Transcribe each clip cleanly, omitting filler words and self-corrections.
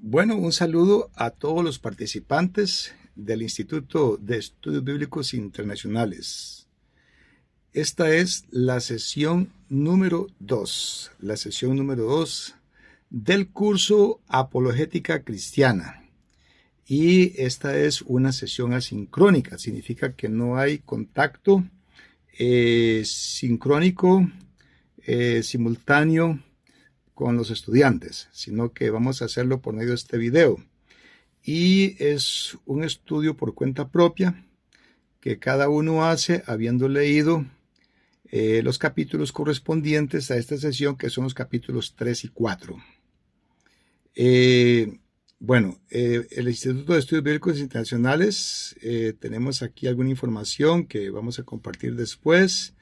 Bueno, un saludo a todos los participantes del Instituto de Estudios Bíblicos Internacionales. Esta es la sesión número 2, del curso Apologética Cristiana. Y esta es una sesión asincrónica, significa que no hay contacto sincrónico, simultáneo con los estudiantes, sino que vamos a hacerlo por medio de este video. Y es un estudio por cuenta propia que cada uno hace habiendo leído los capítulos correspondientes a esta sesión, que son los capítulos 3 y 4. El Instituto de Estudios Bíblicos Internacionales, tenemos aquí alguna información que vamos a compartir después.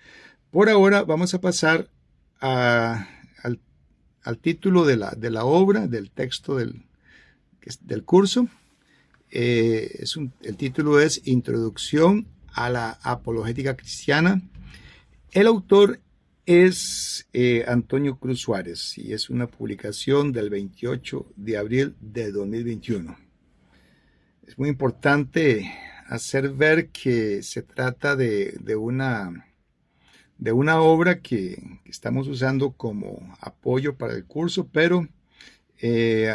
Por ahora vamos a pasar al título de la obra, del texto del curso. El título es Introducción a la Apologética Cristiana. El autor es Antonio Cruz Suárez y es una publicación del 28 de abril de 2021. Es muy importante hacer ver que se trata de una obra que estamos usando como apoyo para el curso, pero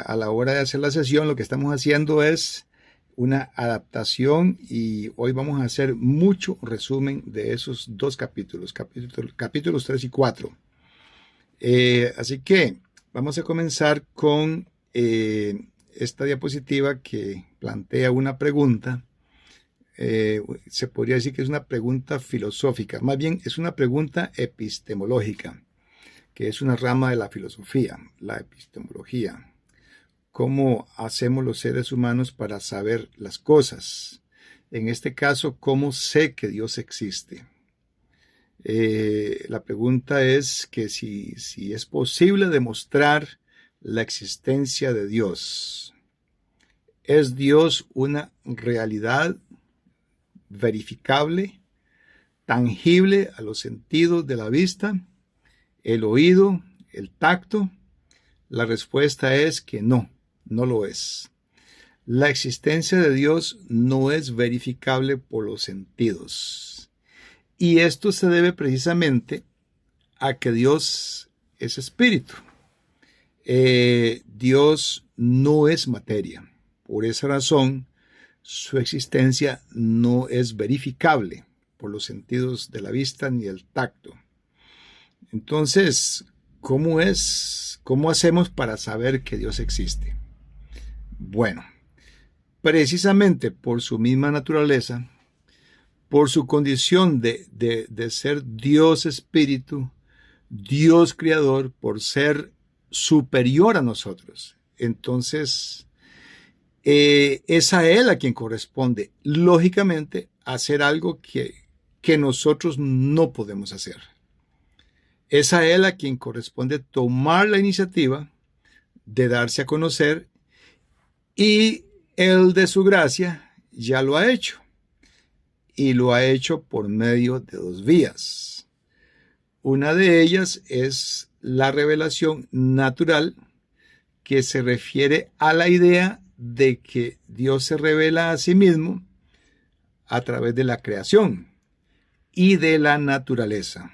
a la hora de hacer la sesión lo que estamos haciendo es una adaptación, y hoy vamos a hacer mucho resumen de esos dos capítulos 3 y 4. Así que vamos a comenzar con esta diapositiva que plantea una pregunta. Se podría decir que es una pregunta filosófica, más bien es una pregunta epistemológica, que es una rama de la filosofía, la epistemología. ¿Cómo hacemos los seres humanos para saber las cosas? En este caso, ¿cómo sé que Dios existe? La pregunta es que si es posible demostrar la existencia de Dios. ¿Es Dios una realidad verificable, tangible a los sentidos de la vista, el oído, el tacto? La respuesta es que no lo es. La existencia de Dios no es verificable por los sentidos. Y esto se debe precisamente a que Dios es espíritu. Dios no es materia. Por esa razón, su existencia no es verificable por los sentidos de la vista ni el tacto. Entonces, ¿cómo hacemos para saber que Dios existe? Bueno, precisamente por su misma naturaleza, por su condición de ser Dios espíritu, Dios creador, por ser superior a nosotros. Entonces, es a Él a quien corresponde, lógicamente, hacer algo que nosotros no podemos hacer. Es a Él a quien corresponde tomar la iniciativa de darse a conocer, y Él, de su gracia, ya lo ha hecho. Y lo ha hecho por medio de dos vías. Una de ellas es la revelación natural, que se refiere a la idea de que Dios se revela a sí mismo a través de la creación y de la naturaleza.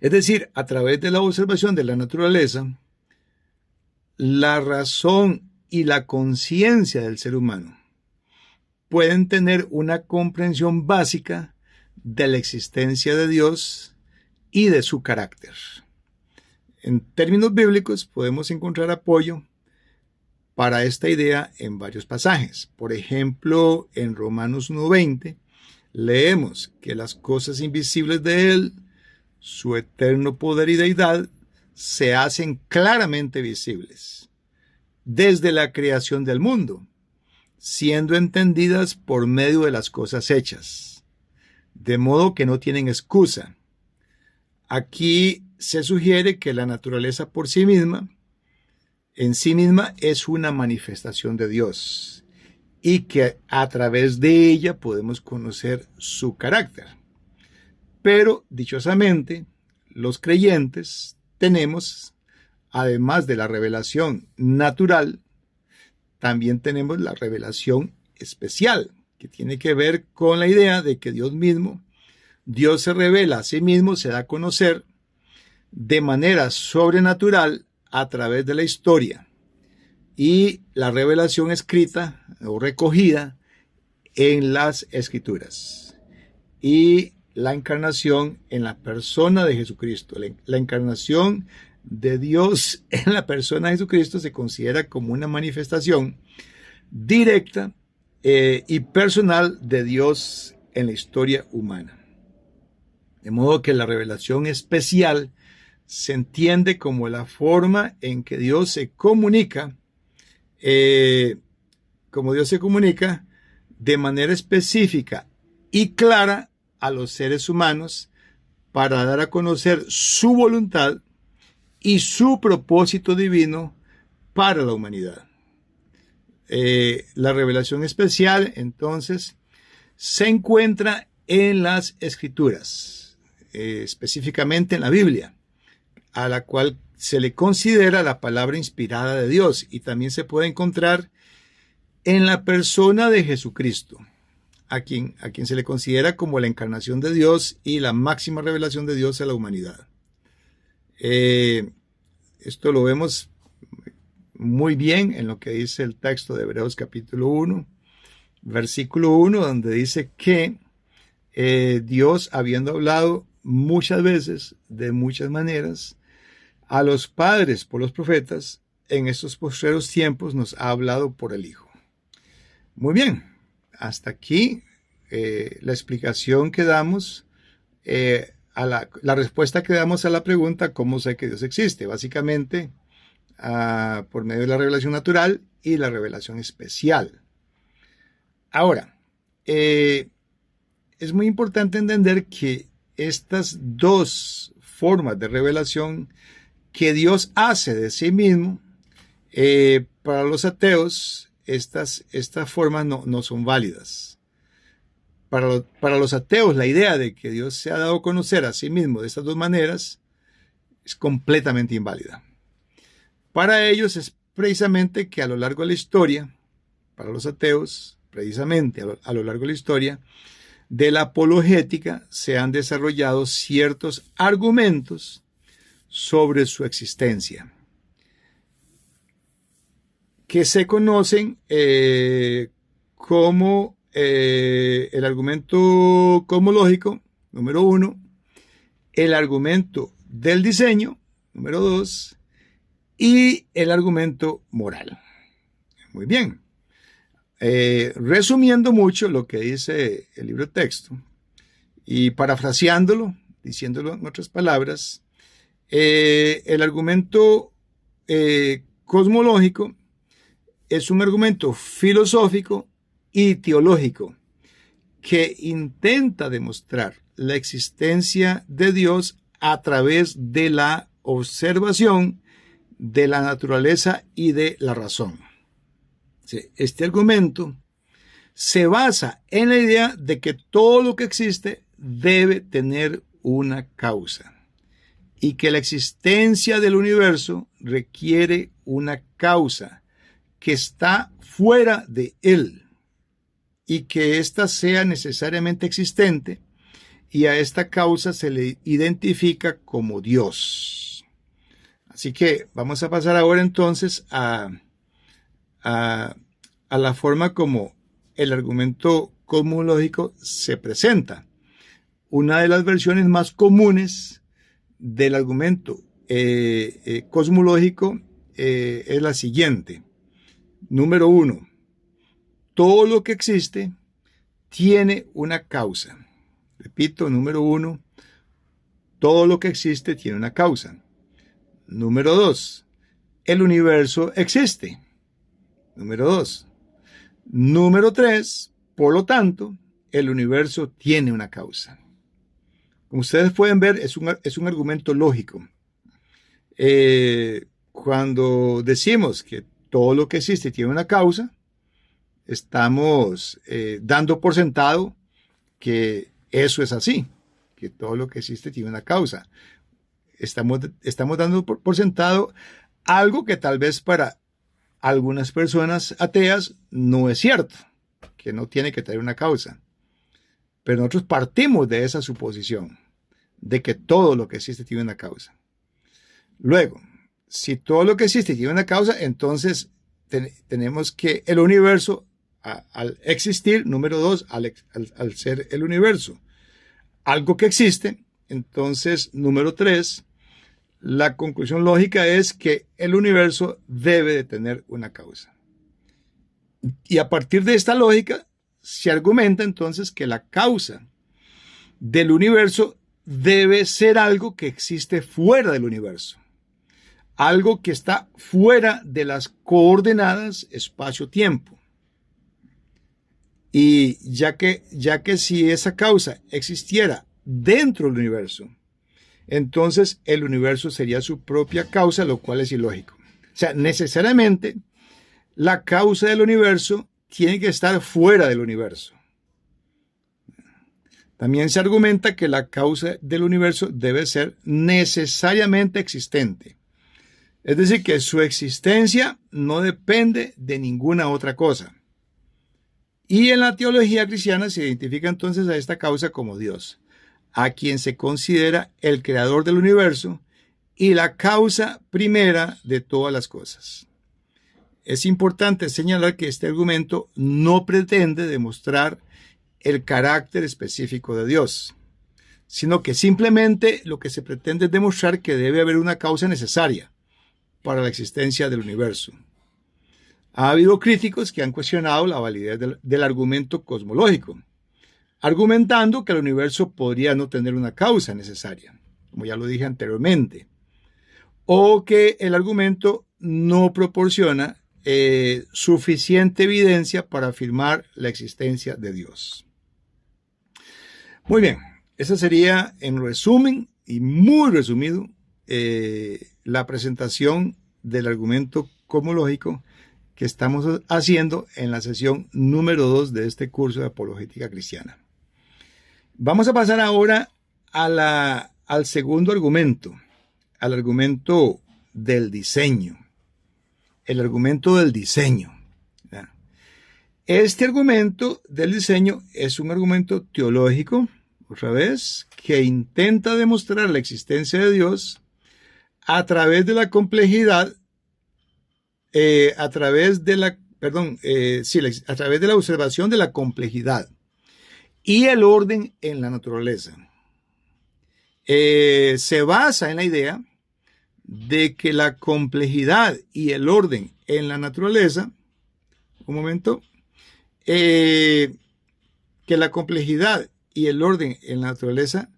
Es decir, a través de la observación de la naturaleza, la razón y la conciencia del ser humano pueden tener una comprensión básica de la existencia de Dios y de su carácter. En términos bíblicos podemos encontrar apoyo para esta idea en varios pasajes. Por ejemplo, en Romanos 1:20 leemos que las cosas invisibles de Él, su eterno poder y deidad, se hacen claramente visibles desde la creación del mundo, siendo entendidas por medio de las cosas hechas, de modo que no tienen excusa. Aquí se sugiere que la naturaleza por sí misma, en sí misma, es una manifestación de Dios, y que a través de ella podemos conocer su carácter. Pero, dichosamente, los creyentes tenemos, además de la revelación natural, también tenemos la revelación especial, que tiene que ver con la idea de que Dios se revela a sí mismo, se da a conocer de manera sobrenatural a través de la historia. Y la revelación escrita o recogida en las Escrituras. Y la encarnación en la persona de Jesucristo. La encarnación de Dios en la persona de Jesucristo se considera como una manifestación directa y personal de Dios en la historia humana. De modo que la revelación especial se entiende como la forma en que Dios se comunica, de manera específica y clara a los seres humanos para dar a conocer su voluntad y su propósito divino para la humanidad. La revelación especial, entonces, se encuentra en las Escrituras, específicamente en la Biblia, a la cual se le considera la palabra inspirada de Dios, y también se puede encontrar en la persona de Jesucristo, a quien se le considera como la encarnación de Dios y la máxima revelación de Dios a la humanidad. Esto lo vemos muy bien en lo que dice el texto de Hebreos capítulo 1, versículo 1, donde dice que Dios, habiendo hablado muchas veces, de muchas maneras, a los padres por los profetas, en estos postreros tiempos nos ha hablado por el Hijo. Muy bien, hasta aquí la explicación que damos, la respuesta que damos a la pregunta ¿cómo sé que Dios existe? Básicamente por medio de la revelación natural y la revelación especial. Ahora, es muy importante entender que estas dos formas de revelación que Dios hace de sí mismo, para los ateos, estas formas no son válidas. Para los ateos, la idea de que Dios se ha dado a conocer a sí mismo de estas dos maneras es completamente inválida. Para ellos es precisamente que a lo largo de la historia, para los ateos, precisamente a lo largo de la historia, de la apologética se han desarrollado ciertos argumentos sobre su existencia, que se conocen como el argumento cosmológico, número 1, el argumento del diseño, número 2, y el argumento moral. Muy bien. Resumiendo mucho lo que dice el libro de texto y parafraseándolo, diciéndolo en otras palabras, el argumento cosmológico es un argumento filosófico y teológico que intenta demostrar la existencia de Dios a través de la observación de la naturaleza y de la razón. Este argumento se basa en la idea de que todo lo que existe debe tener una causa y que la existencia del universo requiere una causa que está fuera de él y que ésta sea necesariamente existente, y a esta causa se le identifica como Dios. Así que vamos a pasar ahora entonces a la forma como el argumento cosmológico se presenta. Una de las versiones más comunes del argumento cosmológico es la siguiente. Número 1. Todo lo que existe tiene una causa. Repito, número 1. Todo lo que existe tiene una causa. Número 2. El universo existe. Número 2. Número 3. Por lo tanto, el universo tiene una causa. Como ustedes pueden ver, es un argumento lógico. Cuando decimos que todo lo que existe tiene una causa, estamos dando por sentado que eso es así, que todo lo que existe tiene una causa. Estamos dando por sentado algo que tal vez para algunas personas ateas no es cierto, que no tiene que tener una causa. Pero nosotros partimos de esa suposición, de que todo lo que existe tiene una causa. Luego, si todo lo que existe tiene una causa, entonces tenemos que el universo, al existir, número 2, al ser el universo, algo que existe, entonces, número 3, la conclusión lógica es que el universo debe de tener una causa. Y a partir de esta lógica, se argumenta entonces que la causa del universo debe ser algo que existe fuera del universo. Algo que está fuera de las coordenadas espacio-tiempo. Y ya que si esa causa existiera dentro del universo, entonces el universo sería su propia causa, lo cual es ilógico. O sea, necesariamente la causa del universo tiene que estar fuera del universo. También se argumenta que la causa del universo debe ser necesariamente existente. Es decir, que su existencia no depende de ninguna otra cosa. Y en la teología cristiana se identifica entonces a esta causa como Dios, a quien se considera el creador del universo y la causa primera de todas las cosas. Es importante señalar que este argumento no pretende demostrar el carácter específico de Dios, sino que simplemente lo que se pretende es demostrar que debe haber una causa necesaria para la existencia del universo. Ha habido críticos que han cuestionado la validez del argumento cosmológico, argumentando que el universo podría no tener una causa necesaria, como ya lo dije anteriormente, o que el argumento no proporciona suficiente evidencia para afirmar la existencia de Dios. Muy bien, esa sería en resumen y muy resumido la presentación del argumento cosmológico que estamos haciendo en la sesión número 2 de este curso de apologética cristiana. Vamos a pasar ahora al segundo argumento, al argumento del diseño. El argumento del diseño. Este argumento del diseño es un argumento teológico, otra vez, que intenta demostrar la existencia de Dios a través de la complejidad, a través de la observación de la complejidad y el orden en la naturaleza. Se basa en la idea de que la complejidad y el orden en la naturaleza, que la complejidad y el orden en la naturaleza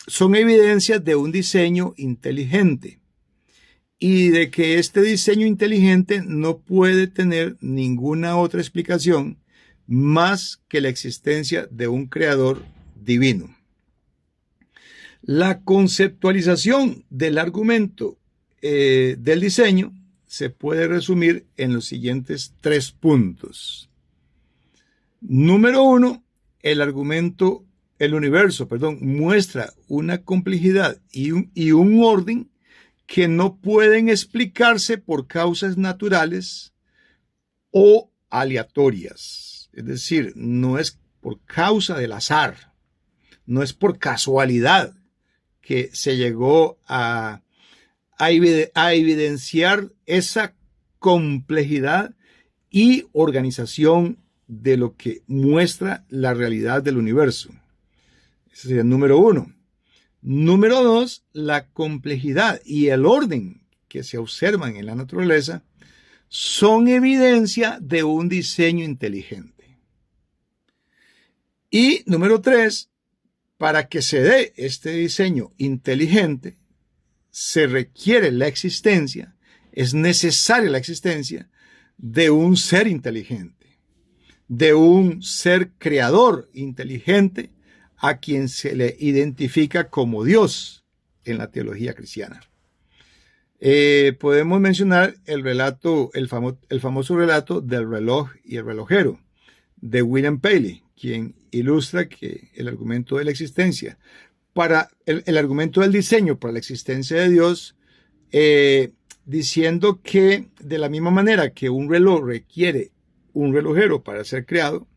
son evidencias de un diseño inteligente y de que este diseño inteligente no puede tener ninguna otra explicación más que la existencia de un creador divino. La conceptualización del argumento del diseño se puede resumir en los siguientes 3 puntos. Número 1, el universo muestra una complejidad y un orden que no pueden explicarse por causas naturales o aleatorias. Es decir, no es por causa del azar, no es por casualidad que se llegó a evidenciar esa complejidad y organización de lo que muestra la realidad del universo. Ese sería el número 1. Número 2, la complejidad y el orden que se observan en la naturaleza son evidencia de un diseño inteligente. Y número 3, para que se dé este diseño inteligente, se requiere es necesaria la existencia de un ser inteligente, de un ser creador inteligente a quien se le identifica como Dios en la teología cristiana. Podemos mencionar el famoso relato del reloj y el relojero de William Paley, quien ilustra que el argumento de la existencia, el argumento del diseño para la existencia de Dios, diciendo que de la misma manera que un reloj requiere un relojero para ser creado,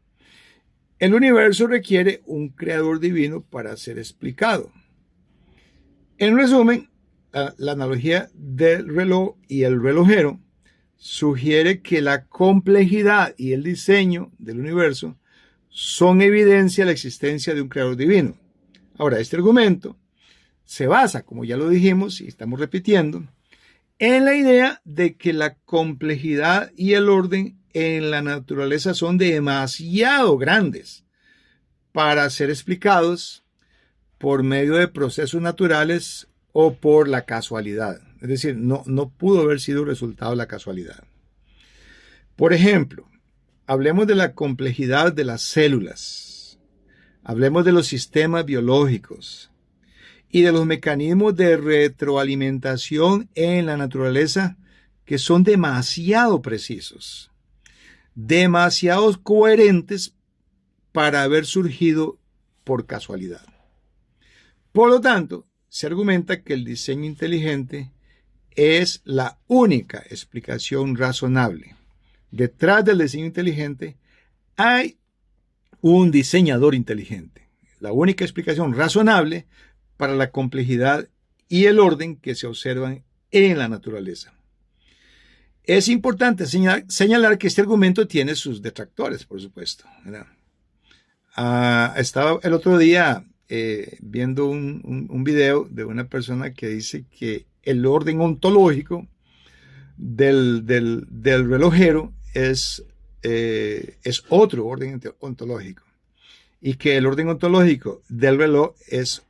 el universo requiere un creador divino para ser explicado. En resumen, la analogía del reloj y el relojero sugiere que la complejidad y el diseño del universo son evidencia de la existencia de un creador divino. Ahora, este argumento se basa, como ya lo dijimos y estamos repitiendo, en la idea de que la complejidad y el orden en la naturaleza son demasiado grandes para ser explicados por medio de procesos naturales o por la casualidad. Es decir, no pudo haber sido resultado de la casualidad. Por ejemplo, hablemos de la complejidad de las células. Hablemos de los sistemas biológicos y de los mecanismos de retroalimentación en la naturaleza que son demasiado precisos, demasiado coherentes para haber surgido por casualidad. Por lo tanto, se argumenta que el diseño inteligente es la única explicación razonable. Detrás del diseño inteligente hay un diseñador inteligente. La única explicación razonable para la complejidad y el orden que se observan en la naturaleza. Es importante señalar que este argumento tiene sus detractores, por supuesto, ¿verdad? Estaba el otro día viendo un video de una persona que dice que el orden ontológico del relojero es otro orden ontológico y que el orden ontológico del reloj es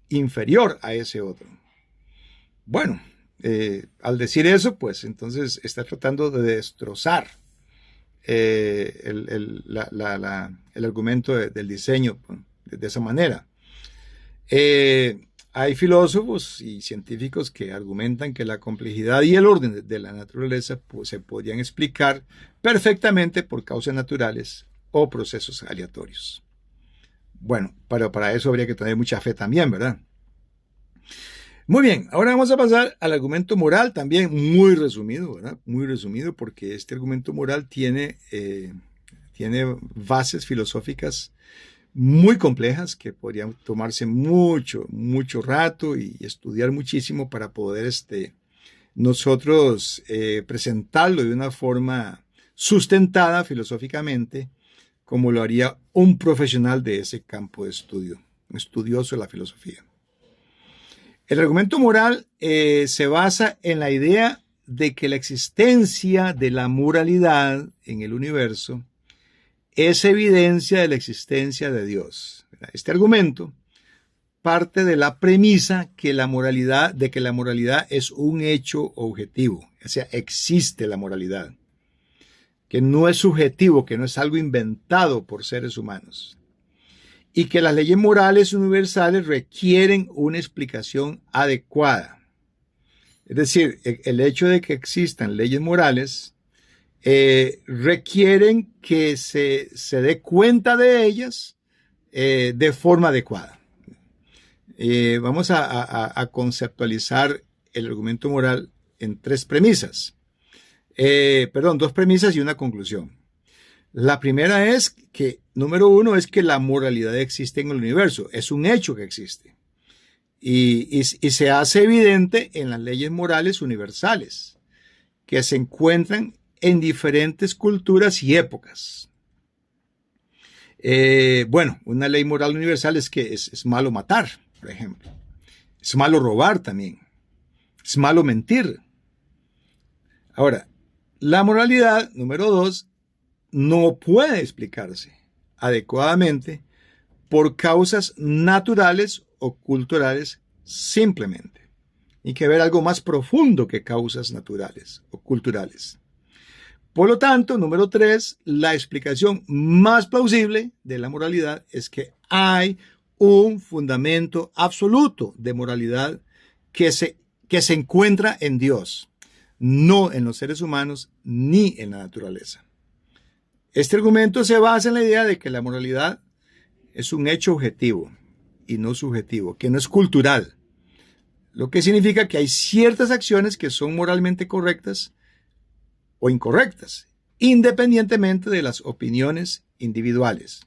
inferior a ese otro. Bueno, al decir eso, pues entonces está tratando de destrozar el argumento del diseño de esa manera. Hay filósofos y científicos que argumentan que la complejidad y el orden de la naturaleza pues, se podrían explicar perfectamente por causas naturales o procesos aleatorios. Bueno, pero para eso habría que tener mucha fe también, ¿verdad? Muy bien, ahora vamos a pasar al argumento moral, también muy resumido, ¿verdad? Muy resumido porque este argumento moral tiene bases filosóficas muy complejas que podrían tomarse mucho rato y estudiar muchísimo para poder nosotros presentarlo de una forma sustentada filosóficamente, como lo haría un profesional de ese campo de estudio, un estudioso de la filosofía. El argumento moral se basa en la idea de que la existencia de la moralidad en el universo es evidencia de la existencia de Dios. Este argumento parte de la premisa de que la moralidad es un hecho objetivo, o sea, existe la moralidad, que no es subjetivo, que no es algo inventado por seres humanos, y que las leyes morales universales requieren una explicación adecuada. Es decir, el hecho de que existan leyes morales requieren que se dé cuenta de ellas de forma adecuada. Vamos a conceptualizar el argumento moral en dos premisas y una conclusión. La primera es que, número uno, es que la moralidad existe en el universo, es un hecho que existe y se hace evidente en las leyes morales universales que se encuentran en diferentes culturas y épocas. Una ley moral universal es que es malo matar, por ejemplo. Es malo robar también. Es malo mentir. Ahora, la moralidad, número dos, no puede explicarse adecuadamente por causas naturales o culturales simplemente. Hay que ver algo más profundo que causas naturales o culturales. Por lo tanto, número tres, la explicación más plausible de la moralidad es que hay un fundamento absoluto de moralidad que se encuentra en Dios, no en los seres humanos ni en la naturaleza. Este argumento se basa en la idea de que la moralidad es un hecho objetivo y no subjetivo, que no es cultural. lo que significa que hay ciertas acciones que son moralmente correctas o incorrectas, independientemente de las opiniones individuales.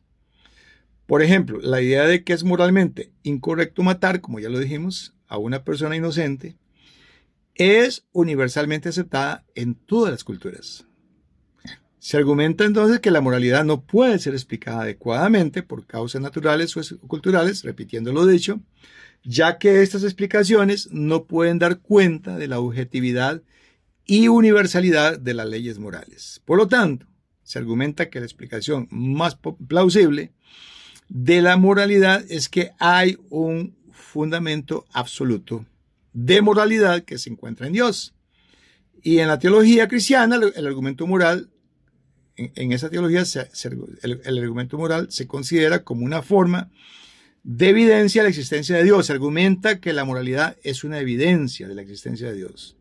Por ejemplo, la idea de que es moralmente incorrecto matar, como ya lo dijimos, a una persona inocente, es universalmente aceptada en todas las culturas. Se argumenta entonces que la moralidad no puede ser explicada adecuadamente por causas naturales o culturales, repitiendo lo dicho, ya que estas explicaciones no pueden dar cuenta de la objetividad y universalidad de las leyes morales. Por lo tanto, se argumenta que la explicación más plausible de la moralidad es que hay un fundamento absoluto de moralidad que se encuentra en Dios. Y en la teología cristiana, el argumento moral, en esa teología, el argumento moral se considera como una forma de evidencia de la existencia de Dios. Se argumenta que la moralidad es una evidencia de la existencia de Dios,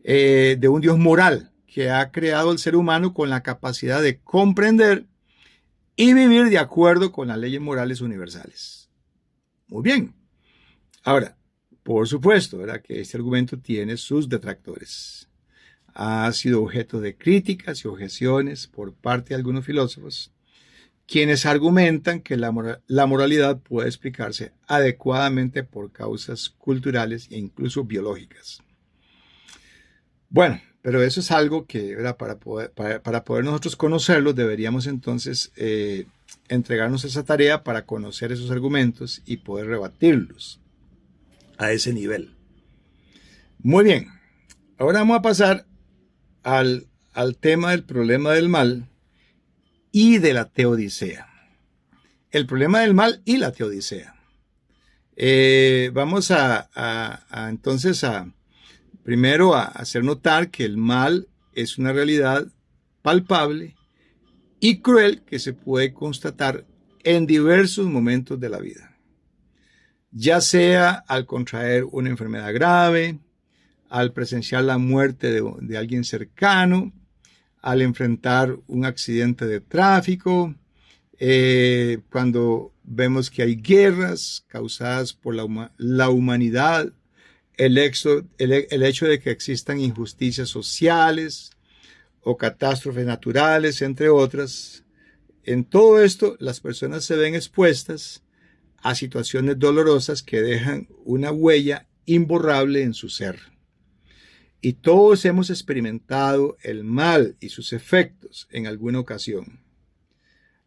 de un Dios moral que ha creado al ser humano con la capacidad de comprender y vivir de acuerdo con las leyes morales universales. Muy bien. Ahora, por supuesto, ¿verdad?, que este argumento tiene sus detractores. Ha sido objeto de críticas y objeciones por parte de algunos filósofos, quienes argumentan que la moralidad puede explicarse adecuadamente por causas culturales e incluso biológicas. Bueno, pero eso es algo que, ¿verdad?, para poder nosotros conocerlo, deberíamos entonces entregarnos esa tarea para conocer esos argumentos y poder rebatirlos a ese nivel. Muy bien, ahora vamos a pasar al tema del problema del mal y de la teodicea. El problema del mal y la teodicea. Vamos entonces primero a hacer notar que el mal es una realidad palpable y cruel que se puede constatar en diversos momentos de la vida. Ya sea al contraer una enfermedad grave, al presenciar la muerte de alguien cercano, al enfrentar un accidente de tráfico, cuando vemos que hay guerras causadas por la humanidad, el hecho de que existan injusticias sociales o catástrofes naturales, entre otras. En todo esto, las personas se ven expuestas a situaciones dolorosas que dejan una huella imborrable en su ser. Y todos hemos experimentado el mal y sus efectos en alguna ocasión.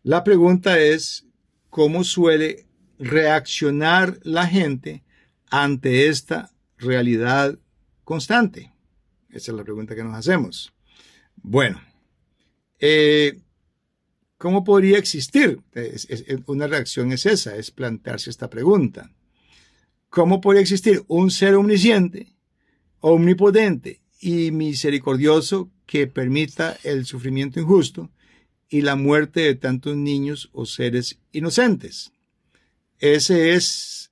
La pregunta es, ¿cómo suele reaccionar la gente ante esta realidad constante? Esa es la pregunta que nos hacemos. Bueno, ¿cómo podría existir? Una reacción es esa, es plantearse esta pregunta. ¿Cómo podría existir un ser omnisciente, omnipotente y misericordioso que permita el sufrimiento injusto y la muerte de tantos niños o seres inocentes? Este es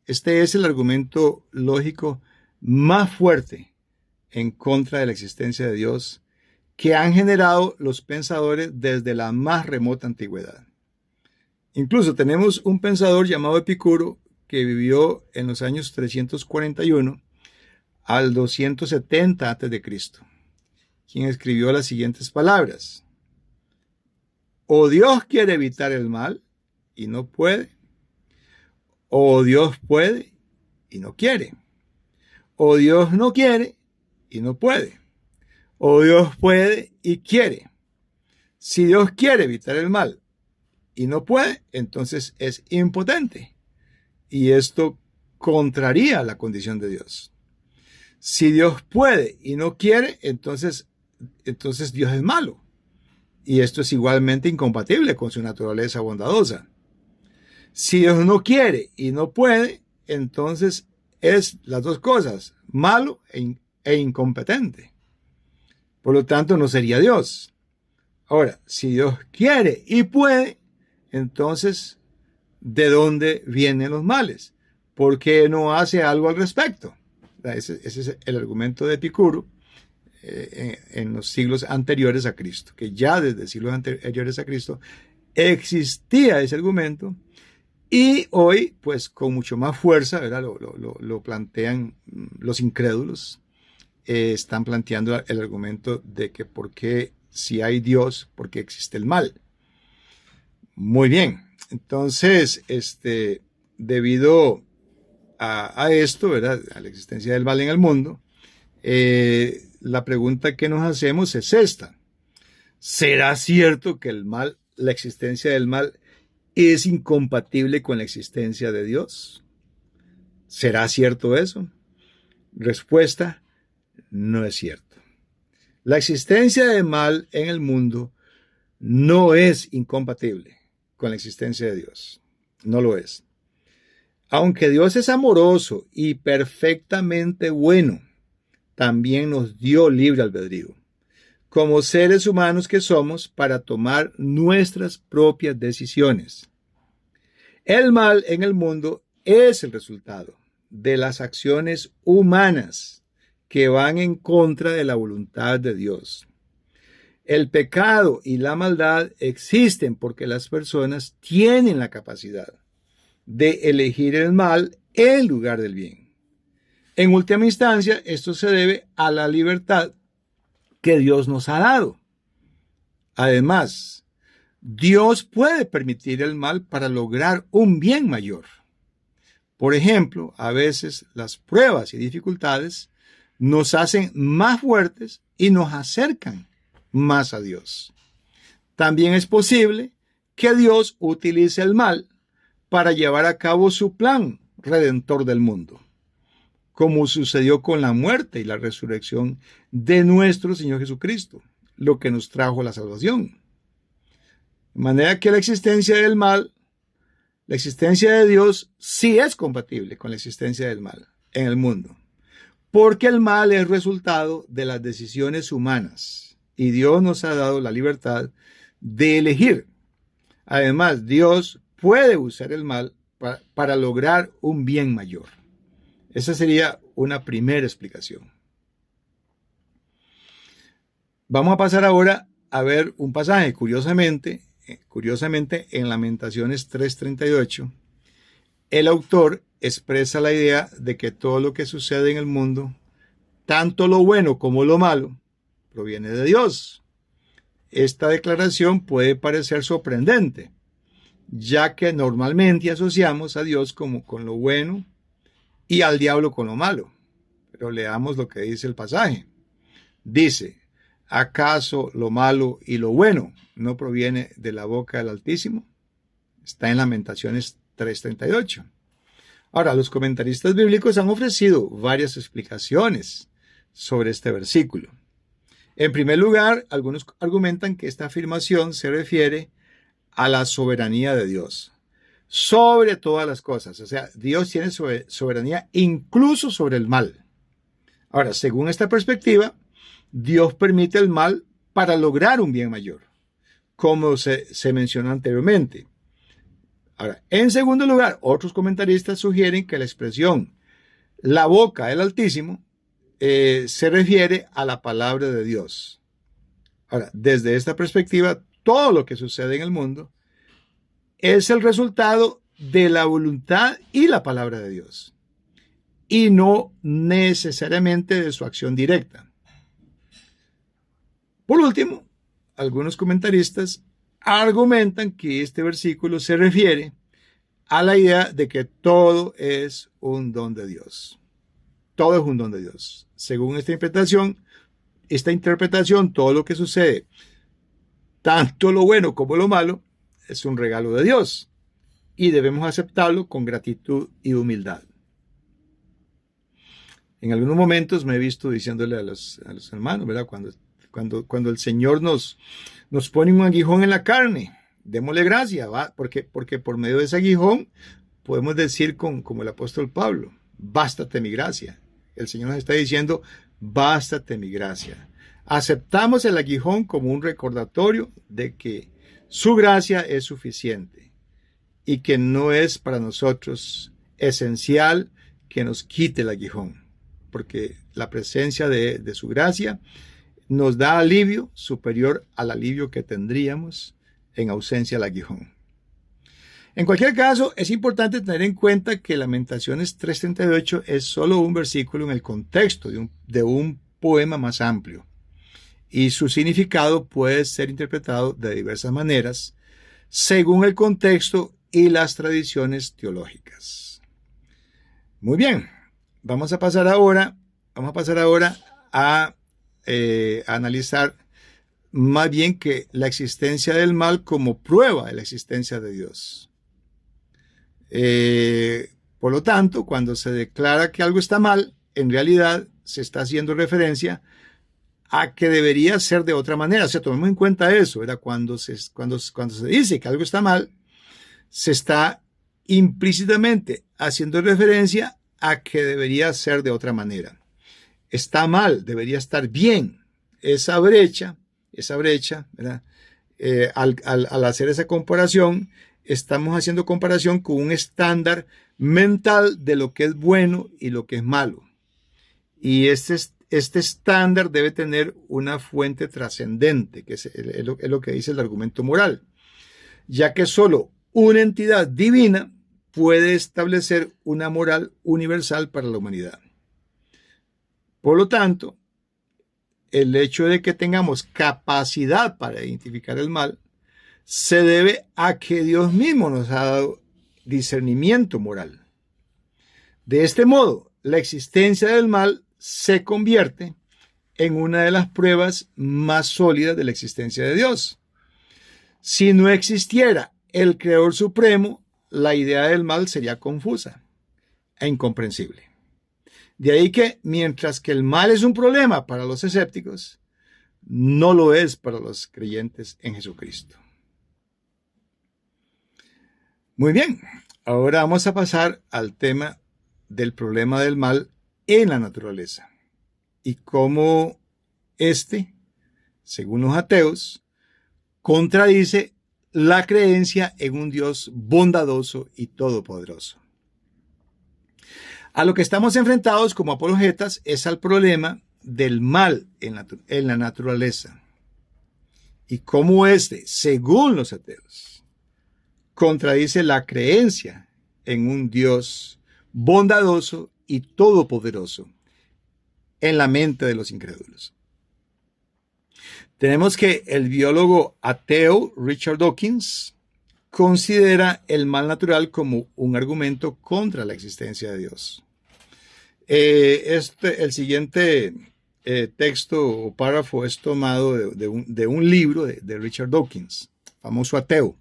el argumento lógico más fuerte en contra de la existencia de Dios que han generado los pensadores desde la más remota antigüedad. Incluso tenemos un pensador llamado Epicuro que vivió en los años 341 al 270 a.C., quien escribió las siguientes palabras: o Dios quiere evitar el mal y no puede, o Dios puede y no quiere, o Dios no quiere y no puede, o Dios puede y quiere. Si Dios quiere evitar el mal y no puede, entonces es impotente, y esto contraría la condición de Dios. Si Dios puede y no quiere, entonces Dios es malo, y esto es igualmente incompatible con su naturaleza bondadosa. Si Dios no quiere y no puede, entonces es las dos cosas, malo e incompetente. Por lo tanto, no sería Dios. Ahora, si Dios quiere y puede, entonces, ¿de dónde vienen los males? ¿Por qué no hace algo al respecto? Ese es el argumento de Epicuro en los siglos anteriores a Cristo, que ya desde siglos anteriores a Cristo existía ese argumento Y hoy, pues con mucho más fuerza, ¿verdad? Lo plantean los incrédulos, están planteando el argumento de que por qué si hay Dios, por qué existe el mal. Muy bien, entonces, debido a esto, ¿verdad? A la existencia del mal en el mundo, la pregunta que nos hacemos es esta. ¿Será cierto que el mal, la existencia del mal, es incompatible con la existencia de Dios? ¿Será cierto eso? Respuesta, no es cierto. La existencia del mal en el mundo no es incompatible con la existencia de Dios. No lo es. Aunque Dios es amoroso y perfectamente bueno, también nos dio libre albedrío, como seres humanos que somos, para tomar nuestras propias decisiones. El mal en el mundo es el resultado de las acciones humanas que van en contra de la voluntad de Dios. El pecado y la maldad existen porque las personas tienen la capacidad de elegir el mal en lugar del bien. En última instancia, esto se debe a la libertad que Dios nos ha dado. Además, Dios puede permitir el mal para lograr un bien mayor. Por ejemplo, a veces las pruebas y dificultades nos hacen más fuertes y nos acercan más a Dios. También es posible que Dios utilice el mal para llevar a cabo su plan redentor del mundo, como sucedió con la muerte y la resurrección de nuestro Señor Jesucristo, lo que nos trajo la salvación. De manera que la existencia del mal, la existencia de Dios, sí es compatible con la existencia del mal en el mundo, porque el mal es resultado de las decisiones humanas y Dios nos ha dado la libertad de elegir. Además, Dios puede usar el mal para lograr un bien mayor. Esa sería una primera explicación. Vamos a pasar ahora a ver un pasaje. Curiosamente, en Lamentaciones 3:38, el autor expresa la idea de que todo lo que sucede en el mundo, tanto lo bueno como lo malo, proviene de Dios. Esta declaración puede parecer sorprendente, ya que normalmente asociamos a Dios como con lo bueno y al diablo con lo malo. Pero leamos lo que dice el pasaje. Dice, ¿acaso lo malo y lo bueno no proviene de la boca del Altísimo? Está en Lamentaciones 3:38. Ahora, los comentaristas bíblicos han ofrecido varias explicaciones sobre este versículo. En primer lugar, algunos argumentan que esta afirmación se refiere a la soberanía de Dios sobre todas las cosas. O sea, Dios tiene soberanía incluso sobre el mal. Ahora, según esta perspectiva, Dios permite el mal para lograr un bien mayor, como se mencionó anteriormente. Ahora, en segundo lugar, otros comentaristas sugieren que la expresión la boca del Altísimo se refiere a la palabra de Dios. Ahora, desde esta perspectiva, todo lo que sucede en el mundo es el resultado de la voluntad y la palabra de Dios, y no necesariamente de su acción directa. Por último, algunos comentaristas argumentan que este versículo se refiere a la idea de que todo es un don de Dios. Todo es un don de Dios. Según esta interpretación, todo lo que sucede, tanto lo bueno como lo malo, es un regalo de Dios y debemos aceptarlo con gratitud y humildad. En algunos momentos me he visto diciéndole a los hermanos, ¿verdad? Cuando el Señor nos pone un aguijón en la carne, démosle gracia, ¿va? Porque por medio de ese aguijón podemos decir como el apóstol Pablo, bástate mi gracia. El Señor nos está diciendo, bástate mi gracia. Aceptamos el aguijón como un recordatorio de que su gracia es suficiente y que no es para nosotros esencial que nos quite el aguijón, porque la presencia de su gracia nos da alivio superior al alivio que tendríamos en ausencia del aguijón. En cualquier caso, es importante tener en cuenta que Lamentaciones 3:38 es solo un versículo en el contexto de un poema más amplio, y su significado puede ser interpretado de diversas maneras según el contexto y las tradiciones teológicas. Muy bien, vamos a pasar ahora a analizar más bien que la existencia del mal como prueba de la existencia de Dios. Por lo tanto, cuando se declara que algo está mal, en realidad se está haciendo referencia a que debería ser de otra manera. O sea, tomemos en cuenta eso, ¿verdad? Cuando se dice que algo está mal, se está implícitamente haciendo referencia a que debería ser de otra manera. Está mal, debería estar bien. Esa brecha, ¿verdad? Al hacer esa comparación, estamos haciendo comparación con un estándar mental de lo que es bueno y lo que es malo. Y este estándar debe tener una fuente trascendente, que es lo que dice el argumento moral, ya que solo una entidad divina puede establecer una moral universal para la humanidad. Por lo tanto, el hecho de que tengamos capacidad para identificar el mal se debe a que Dios mismo nos ha dado discernimiento moral. De este modo, la existencia del mal se convierte en una de las pruebas más sólidas de la existencia de Dios. Si no existiera el Creador Supremo, la idea del mal sería confusa e incomprensible. De ahí que, mientras que el mal es un problema para los escépticos, no lo es para los creyentes en Jesucristo. Muy bien, ahora vamos a pasar al tema del problema del mal en la naturaleza y cómo según los ateos, contradice la creencia en un Dios bondadoso y todopoderoso. A lo que estamos enfrentados como apologetas es al problema del mal en la naturaleza y cómo según los ateos, contradice la creencia en un Dios bondadoso y todopoderoso en la mente de los incrédulos. Tenemos que el biólogo ateo Richard Dawkins considera el mal natural como un argumento contra la existencia de Dios. El siguiente texto o párrafo es tomado de un libro de Richard Dawkins, famoso ateo.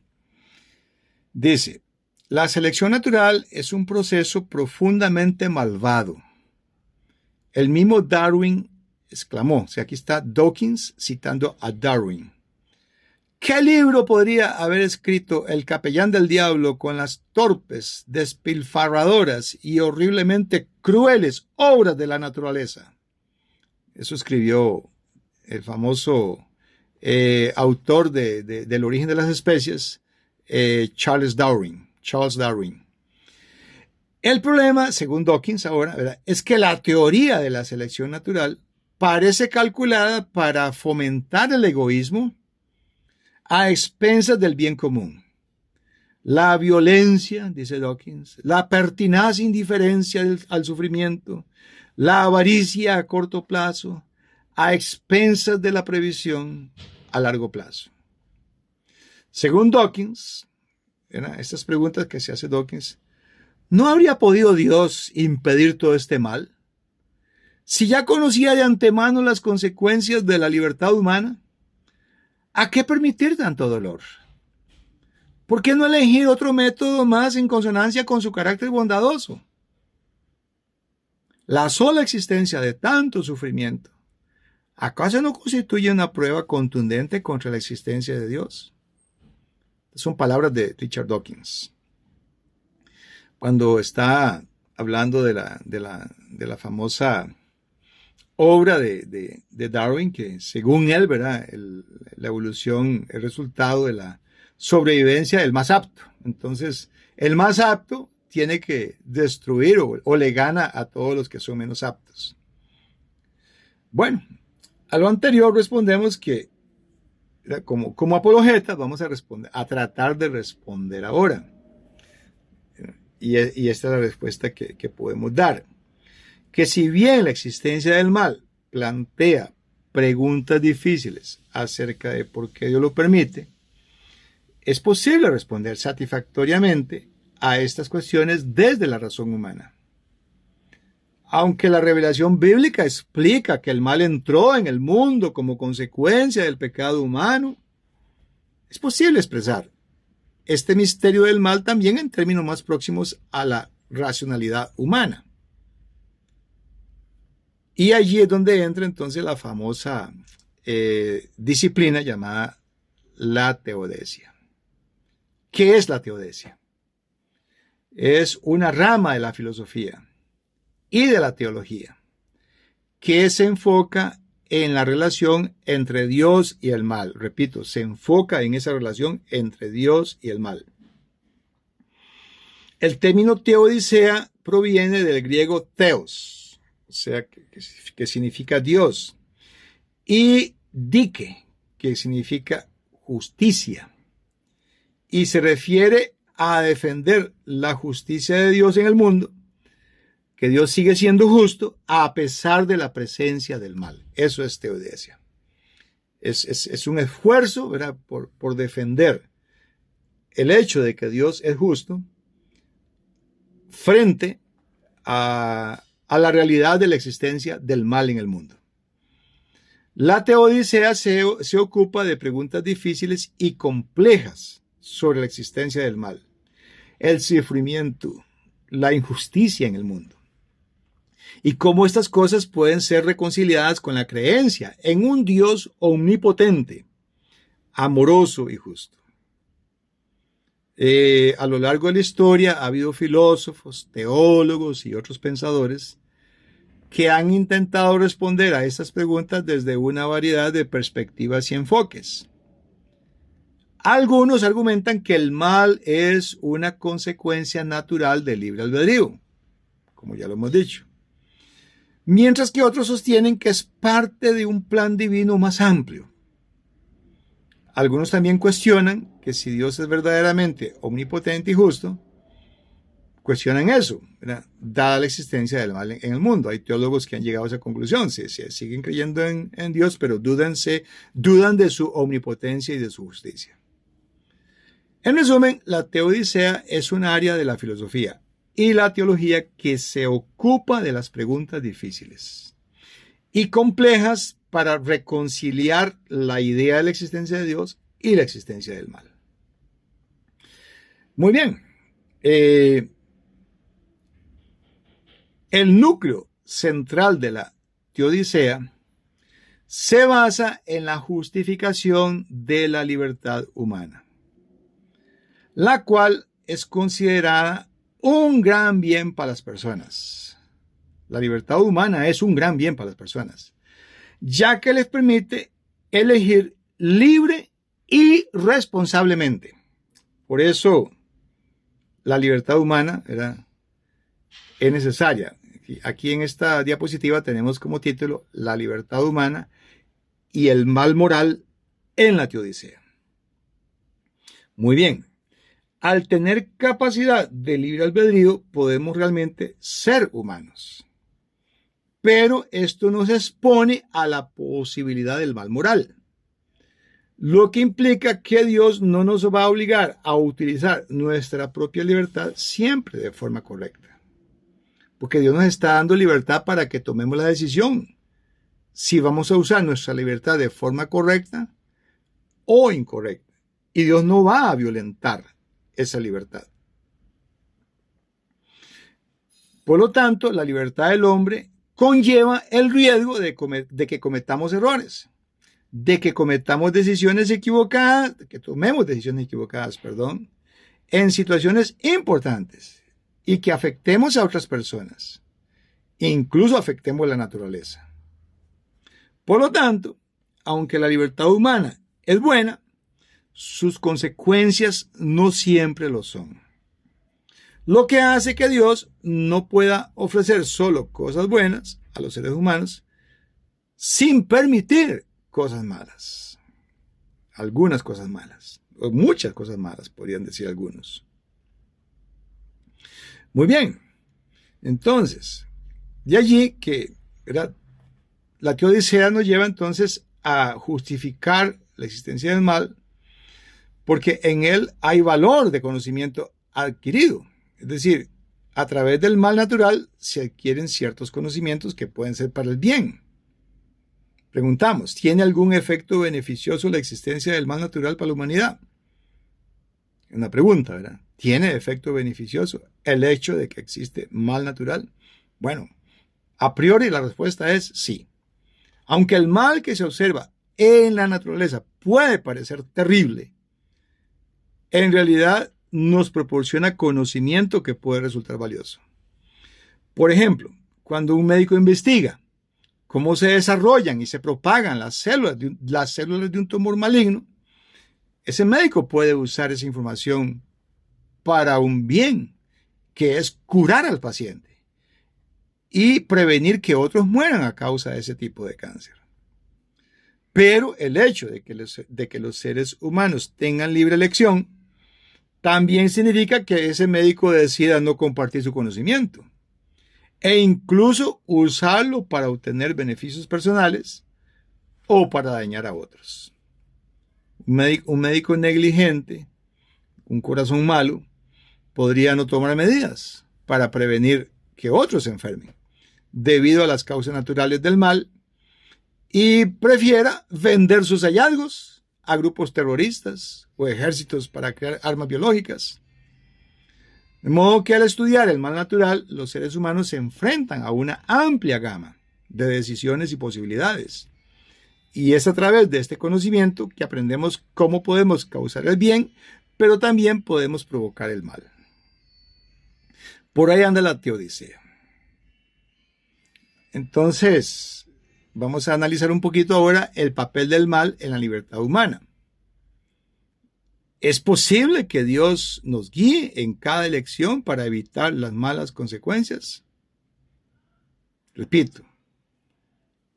Dice: la selección natural es un proceso profundamente malvado. El mismo Darwin exclamó, o sea, aquí está Dawkins citando a Darwin. ¿Qué libro podría haber escrito el capellán del diablo con las torpes, despilfarradoras y horriblemente crueles obras de la naturaleza? Eso escribió el famoso autor del origen de las especies, Charles Darwin. El problema, según Dawkins ahora, ¿verdad?, es que la teoría de la selección natural parece calculada para fomentar el egoísmo a expensas del bien común. La violencia, dice Dawkins, la pertinaz indiferencia al sufrimiento, la avaricia a corto plazo, a expensas de la previsión a largo plazo. Según Dawkins, estas preguntas que se hace Dawkins, ¿no habría podido Dios impedir todo este mal? Si ya conocía de antemano las consecuencias de la libertad humana, ¿a qué permitir tanto dolor? ¿Por qué no elegir otro método más en consonancia con su carácter bondadoso? La sola existencia de tanto sufrimiento, ¿acaso no constituye una prueba contundente contra la existencia de Dios? Son palabras de Richard Dawkins. Cuando está hablando de la famosa obra de Darwin, que según él, ¿verdad?, la evolución es resultado de la sobrevivencia del más apto. Entonces, el más apto tiene que destruir o le gana a todos los que son menos aptos. Bueno, a lo anterior respondemos que como apologetas vamos a tratar de responder ahora. y esta es la respuesta que podemos dar. Que si bien la existencia del mal plantea preguntas difíciles acerca de por qué Dios lo permite, es posible responder satisfactoriamente a estas cuestiones desde la razón humana. Aunque la revelación bíblica explica que el mal entró en el mundo como consecuencia del pecado humano, es posible expresar este misterio del mal también en términos más próximos a la racionalidad humana. Y allí es donde entra entonces la famosa disciplina llamada la teodesia. ¿Qué es la teodesia? Es una rama de la filosofía y de la teología que se enfoca en la relación entre Dios y el mal. Repito, se enfoca en esa relación entre Dios y el mal. El término teodicea proviene del griego theos, o sea, que significa Dios, y dike, que significa justicia, y se refiere a defender la justicia de Dios en el mundo, que Dios sigue siendo justo a pesar de la presencia del mal. Eso es teodesia. Es un esfuerzo, ¿verdad?, por defender el hecho de que Dios es justo frente a la realidad de la existencia del mal en el mundo. La teodicea se ocupa de preguntas difíciles y complejas sobre la existencia del mal, el sufrimiento, la injusticia en el mundo, y cómo estas cosas pueden ser reconciliadas con la creencia en un Dios omnipotente, amoroso y justo. A lo largo de la historia ha habido filósofos, teólogos y otros pensadores que han intentado responder a estas preguntas desde una variedad de perspectivas y enfoques. Algunos argumentan que el mal es una consecuencia natural del libre albedrío, como ya lo hemos dicho, mientras que otros sostienen que es parte de un plan divino más amplio. Algunos también cuestionan que si Dios es verdaderamente omnipotente y justo, cuestionan eso, ¿verdad?, dada la existencia del mal en el mundo. Hay teólogos que han llegado a esa conclusión, siguen creyendo en Dios, pero dudan de su omnipotencia y de su justicia. En resumen, la teodicea es un área de la filosofía y la teología que se ocupa de las preguntas difíciles y complejas para reconciliar la idea de la existencia de Dios y la existencia del mal. Muy bien. El núcleo central de la teodicea se basa en la justificación de la libertad humana, la cual es considerada un gran bien para las personas. La libertad humana es un gran bien para las personas, ya que les permite elegir libre y responsablemente. Por eso la libertad humana es necesaria. Aquí en esta diapositiva tenemos como título La libertad humana y el mal moral en la teodicea. Muy bien. Al tener capacidad de libre albedrío, podemos realmente ser humanos. Pero esto nos expone a la posibilidad del mal moral, lo que implica que Dios no nos va a obligar a utilizar nuestra propia libertad siempre de forma correcta. Porque Dios nos está dando libertad para que tomemos la decisión si vamos a usar nuestra libertad de forma correcta o incorrecta. Y Dios no va a violentar esa libertad. Por lo tanto, la libertad del hombre conlleva el riesgo de que cometamos errores, de que cometamos decisiones equivocadas, de que tomemos decisiones equivocadas, en situaciones importantes y que afectemos a otras personas, incluso afectemos la naturaleza. Por lo tanto, aunque la libertad humana es buena, sus consecuencias no siempre lo son. Lo que hace que Dios no pueda ofrecer solo cosas buenas a los seres humanos sin permitir cosas malas. Algunas cosas malas, o muchas cosas malas, podrían decir algunos. Muy bien. Entonces, de allí que, ¿verdad?, la teodicea nos lleva entonces a justificar la existencia del mal, porque en él hay valor de conocimiento adquirido. Es decir, a través del mal natural se adquieren ciertos conocimientos que pueden ser para el bien. Preguntamos, ¿tiene algún efecto beneficioso la existencia del mal natural para la humanidad? Una pregunta, ¿verdad? ¿Tiene efecto beneficioso el hecho de que existe mal natural? Bueno, a priori la respuesta es sí. Aunque el mal que se observa en la naturaleza puede parecer terrible, en realidad nos proporciona conocimiento que puede resultar valioso. Por ejemplo, cuando un médico investiga cómo se desarrollan y se propagan las células de un tumor maligno, ese médico puede usar esa información para un bien, que es curar al paciente y prevenir que otros mueran a causa de ese tipo de cáncer. Pero el hecho de que los seres humanos tengan libre elección también significa que ese médico decida no compartir su conocimiento e incluso usarlo para obtener beneficios personales o para dañar a otros. Un médico negligente, un corazón malo, podría no tomar medidas para prevenir que otros se enfermen debido a las causas naturales del mal y prefiera vender sus hallazgos a grupos terroristas o ejércitos para crear armas biológicas. De modo que al estudiar el mal natural, los seres humanos se enfrentan a una amplia gama de decisiones y posibilidades. Y es a través de este conocimiento que aprendemos cómo podemos causar el bien, pero también podemos provocar el mal. Por ahí anda la teodicea. Entonces, vamos a analizar un poquito ahora el papel del mal en la libertad humana. ¿Es posible que Dios nos guíe en cada elección para evitar las malas consecuencias? Repito,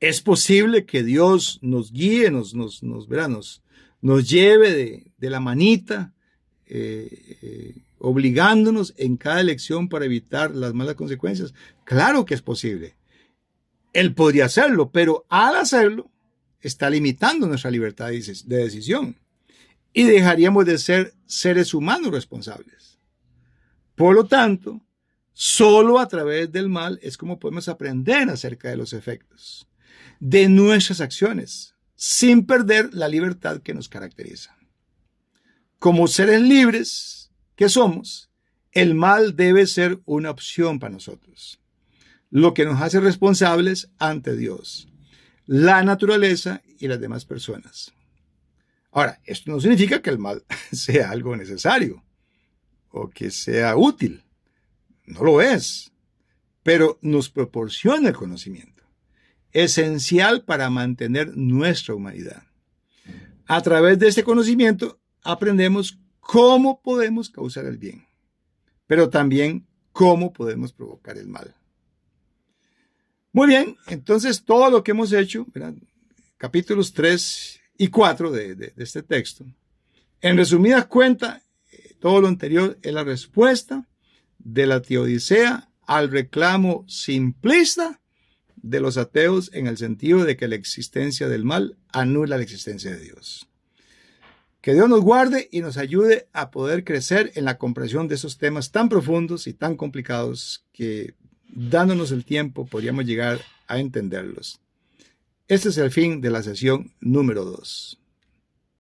¿es posible que Dios nos guíe, nos lleve de la manita, obligándonos en cada elección para evitar las malas consecuencias? Claro que es posible. Él podría hacerlo, pero al hacerlo está limitando nuestra libertad de decisión y dejaríamos de ser seres humanos responsables. Por lo tanto, solo a través del mal es como podemos aprender acerca de los efectos de nuestras acciones, sin perder la libertad que nos caracteriza. Como seres libres que somos, el mal debe ser una opción para nosotros, lo que nos hace responsables ante Dios, la naturaleza y las demás personas. Ahora, esto no significa que el mal sea algo necesario o que sea útil. No lo es, pero nos proporciona el conocimiento, esencial para mantener nuestra humanidad. A través de este conocimiento aprendemos cómo podemos causar el bien, pero también cómo podemos provocar el mal. Muy bien, entonces todo lo que hemos hecho, ¿verdad?, capítulos 3 y 4 de este texto, en resumidas cuentas, todo lo anterior es la respuesta de la teodicea al reclamo simplista de los ateos, en el sentido de que la existencia del mal anula la existencia de Dios. Que Dios nos guarde y nos ayude a poder crecer en la comprensión de esos temas tan profundos y tan complicados que, dándonos el tiempo, podríamos llegar a entenderlos. Este es el fin de la sesión número 2.